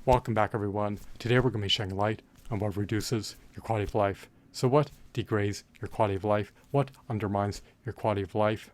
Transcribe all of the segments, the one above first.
Welcome back, everyone. Today we're going to be shedding light on what reduces your quality of life. So what degrades your quality of life? What undermines your quality of life?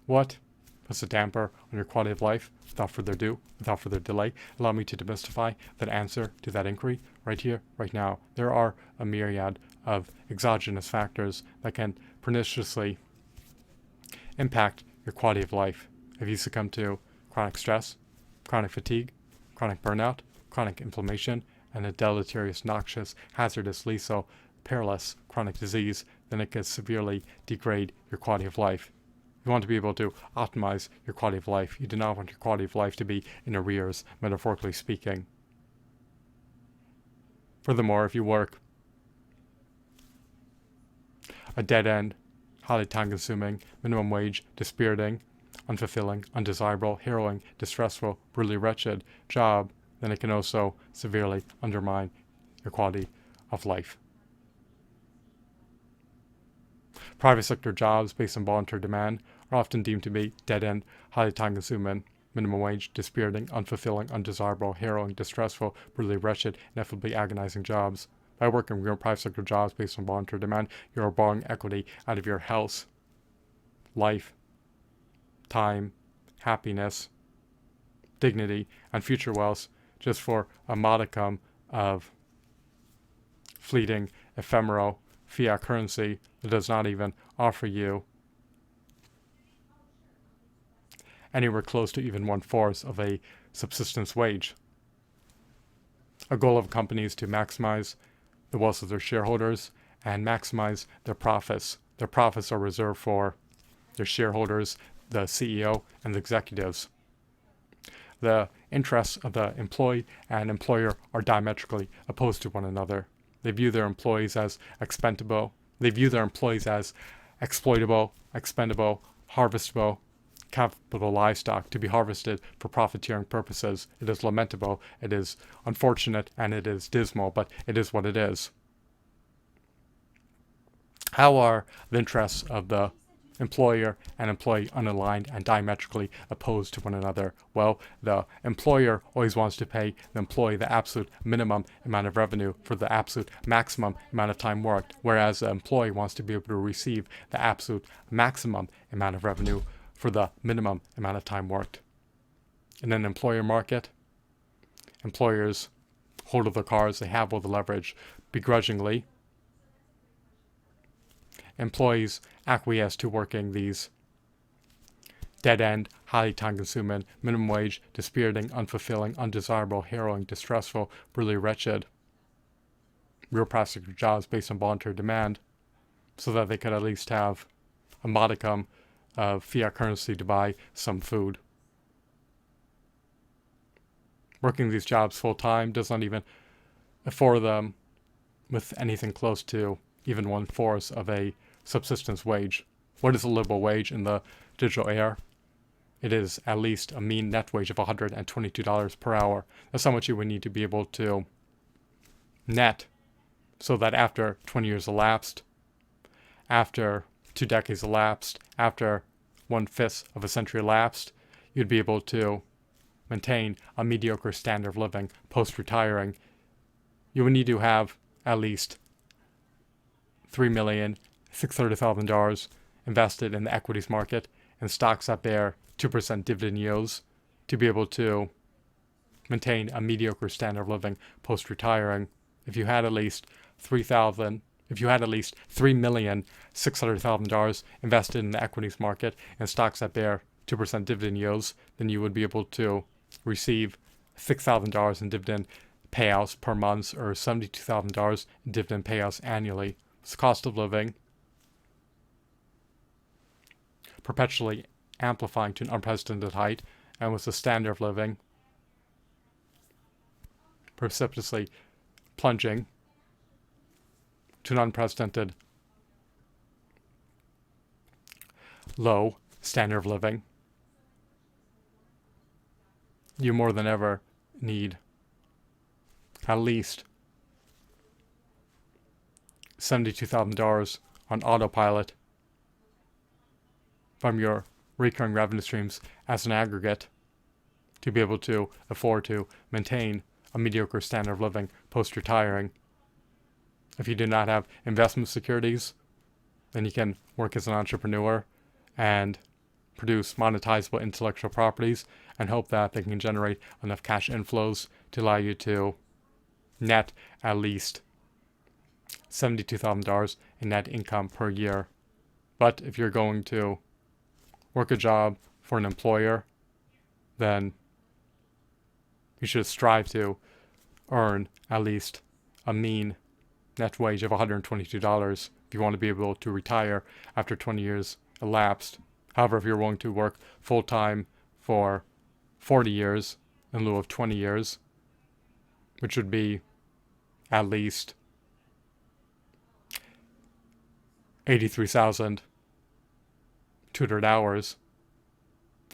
What puts a damper on your quality of life? Without further ado, without further delay, allow me to demystify that answer to that inquiry right here, right now. There are a myriad of exogenous factors that can perniciously impact your quality of life. If you succumb to chronic stress, chronic fatigue, chronic burnout, chronic inflammation, and a deleterious, noxious, hazardous, lethal, perilous chronic disease, then it can severely degrade your quality of life. You want to be able to optimize your quality of life. You do not want your quality of life to be in arrears, metaphorically speaking. Furthermore, if you work a dead-end, highly time-consuming, minimum wage, dispiriting, unfulfilling, undesirable, harrowing, distressful, brutally wretched job, then it can also severely undermine your quality of life. Private sector jobs based on voluntary demand are often deemed to be dead-end, highly time-consuming, minimum wage, dispiriting, unfulfilling, undesirable, harrowing, distressful, brutally wretched, ineffably agonizing jobs. By working real private sector jobs based on voluntary demand, you are borrowing equity out of your health, life, time, happiness, dignity, and future wealth just for a modicum of fleeting, ephemeral fiat currency that does not even offer you anywhere close to even 1/4 of a subsistence wage. A goal of companies to maximize the wealth of their shareholders and maximize their profits. Their profits are reserved for their shareholders, the CEO, and the executives. The interests of the employee and employer are diametrically opposed to one another. They view their employees as expendable. They view their employees as exploitable, expendable, harvestable, capital livestock to be harvested for profiteering purposes. It is lamentable, it is unfortunate, and it is dismal, but it is what it is. How are the interests of the employer and employee unaligned and diametrically opposed to one another? Well, the employer always wants to pay the employee the absolute minimum amount of revenue for the absolute maximum amount of time worked, whereas the employee wants to be able to receive the absolute maximum amount of revenue for the minimum amount of time worked. In an employer market, employers hold all the cards, they have all the leverage. Begrudgingly, employees acquiesce to working these dead-end, highly time-consuming, minimum wage, dispiriting, unfulfilling, undesirable, harrowing, distressful, brutally wretched, real private sector jobs based on voluntary demand, so that they could at least have a modicum of fiat currency to buy some food. Working these jobs full-time does not even afford them with anything close to even 1/4 of a subsistence wage. What is a livable wage in the digital era? It is at least a mean net wage of $122 per hour. That's how much you would need to be able to net, so that after 20 years elapsed, after 2 decades elapsed, after 1/5 of a century elapsed, you'd be able to maintain a mediocre standard of living post-retiring. You would need to have at least $3,600,000 invested in the equities market and stocks that bear 2% dividend yields to be able to maintain a mediocre standard of living post-retiring. If you had at least $3,600,000 invested in the equities market and stocks that bear 2% dividend yields, then you would be able to receive $6,000 in dividend payouts per month, or $72,000 in dividend payouts annually. It's the cost of living perpetually amplifying to an unprecedented height, and with the standard of living precipitously plunging to an unprecedented low standard of living. You more than ever need at least $72,000 on autopilot from your recurring revenue streams as an aggregate to be able to afford to maintain a mediocre standard of living post-retiring. If you do not have investment securities, then you can work as an entrepreneur and produce monetizable intellectual properties and hope that they can generate enough cash inflows to allow you to net at least $72,000 in net income per year. But if you're going to work a job for an employer, then you should strive to earn at least a mean net wage of $122 if you want to be able to retire after 20 years elapsed. However, if you're willing to work full-time for 40 years in lieu of 20 years, which would be at least 83,200 hours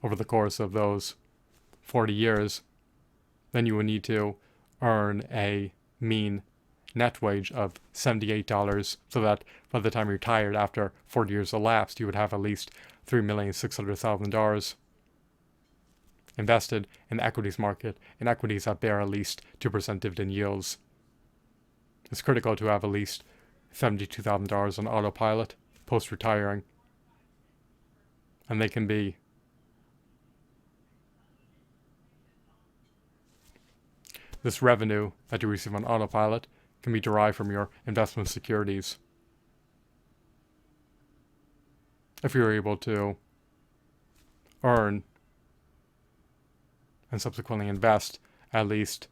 over the course of those 40 years, then you would need to earn a mean net wage of $78 so that by the time you're retired after 40 years elapsed, you would have at least $3,600,000 invested in the equities market, in equities that bear at least 2% dividend yields. It's critical to have at least $72,000 on autopilot post-retiring, and they can be this revenue that you receive on autopilot can be derived from your investment securities. If you're able to earn and subsequently invest at least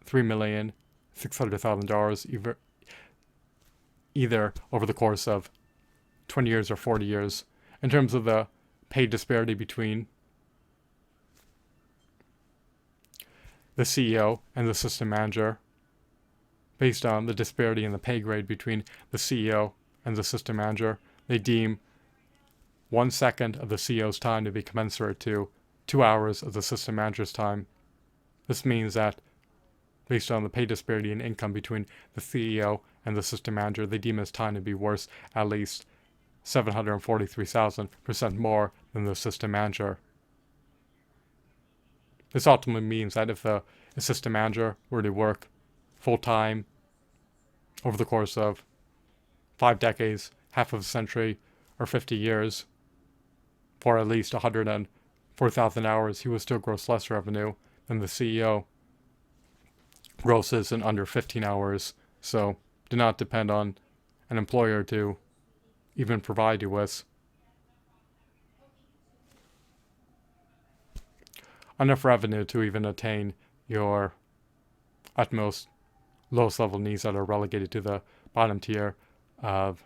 $3,600,000 either over the course of 20 years or 40 years. In terms of the pay disparity between the CEO and the system manager, based on the disparity in the pay grade between the CEO and the system manager, they deem 1 second of the CEO's time to be commensurate to 2 hours of the system manager's time. This means that based on the pay disparity in income between the CEO and the system manager, they deem his time to be worth at least 743,000% more than the system manager. This ultimately means that if the assistant manager were to work full-time over the course of 5 decades, half of a century, or 50 years, for at least 104,000 hours, he would still gross less revenue than the CEO grosses in under 15 hours. So do not depend on an employer to even provide you with enough revenue to even attain your utmost lowest level needs that are relegated to the bottom tier of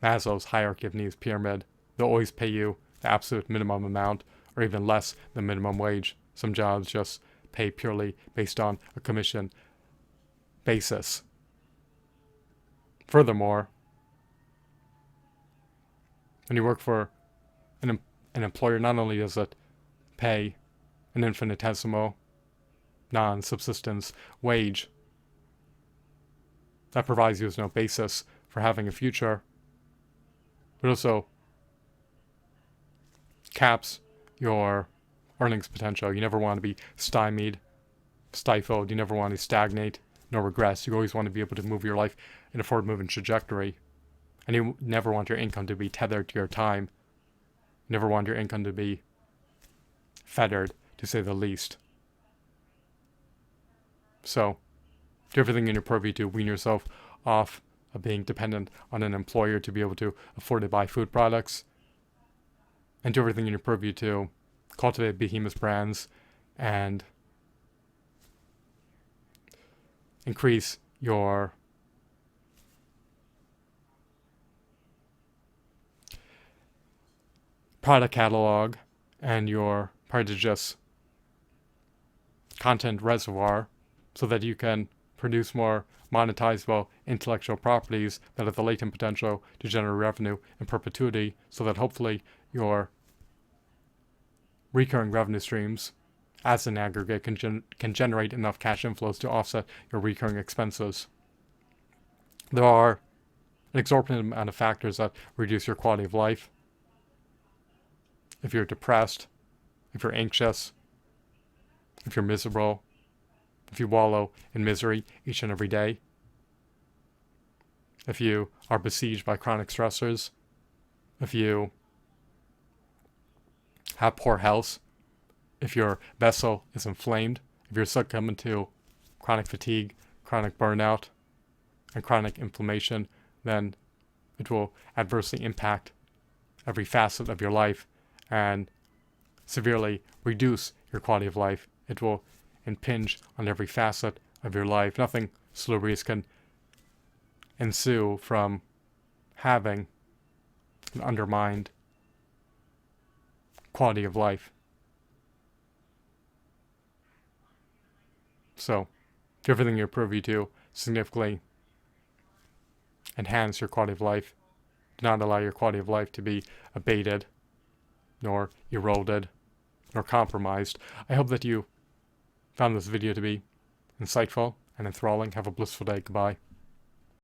Maslow's hierarchy of needs pyramid. They'll always pay you the absolute minimum amount or even less than minimum wage. Some jobs just pay purely based on a commission basis. Furthermore, when you work for an employer, not only does it pay an infinitesimal, non-subsistence wage that provides you with no basis for having a future, but also caps your earnings potential. You never want to be stymied, stifled. You never want to stagnate, nor regress. You always want to be able to move your life in a forward-moving trajectory. And you never want your income to be tethered to your time. You never want your income to be fettered, to say the least. So, do everything in your purview to wean yourself off of being dependent on an employer to be able to afford to buy food products. And do everything in your purview to cultivate behemoth brands and increase your product catalog and your prodigious content reservoir so that you can produce more monetizable intellectual properties that have the latent potential to generate revenue in perpetuity, so that hopefully your recurring revenue streams as an aggregate can generate enough cash inflows to offset your recurring expenses. There are an exorbitant amount of factors that reduce your quality of life. If you're depressed, if you're anxious, if you're miserable, if you wallow in misery each and every day, if you are besieged by chronic stressors, if you have poor health, if your vessel is inflamed, if you're succumbing to chronic fatigue, chronic burnout, and chronic inflammation, then it will adversely impact every facet of your life and severely reduce your quality of life. It will impinge on every facet of your life. Nothing salubrious can ensue from having an undermined quality of life. So, do everything in your purview to significantly enhance your quality of life. Do not allow your quality of life to be abated, nor eroded, nor compromised. I hope that you found this video to be insightful and enthralling. Have a blissful day. Goodbye.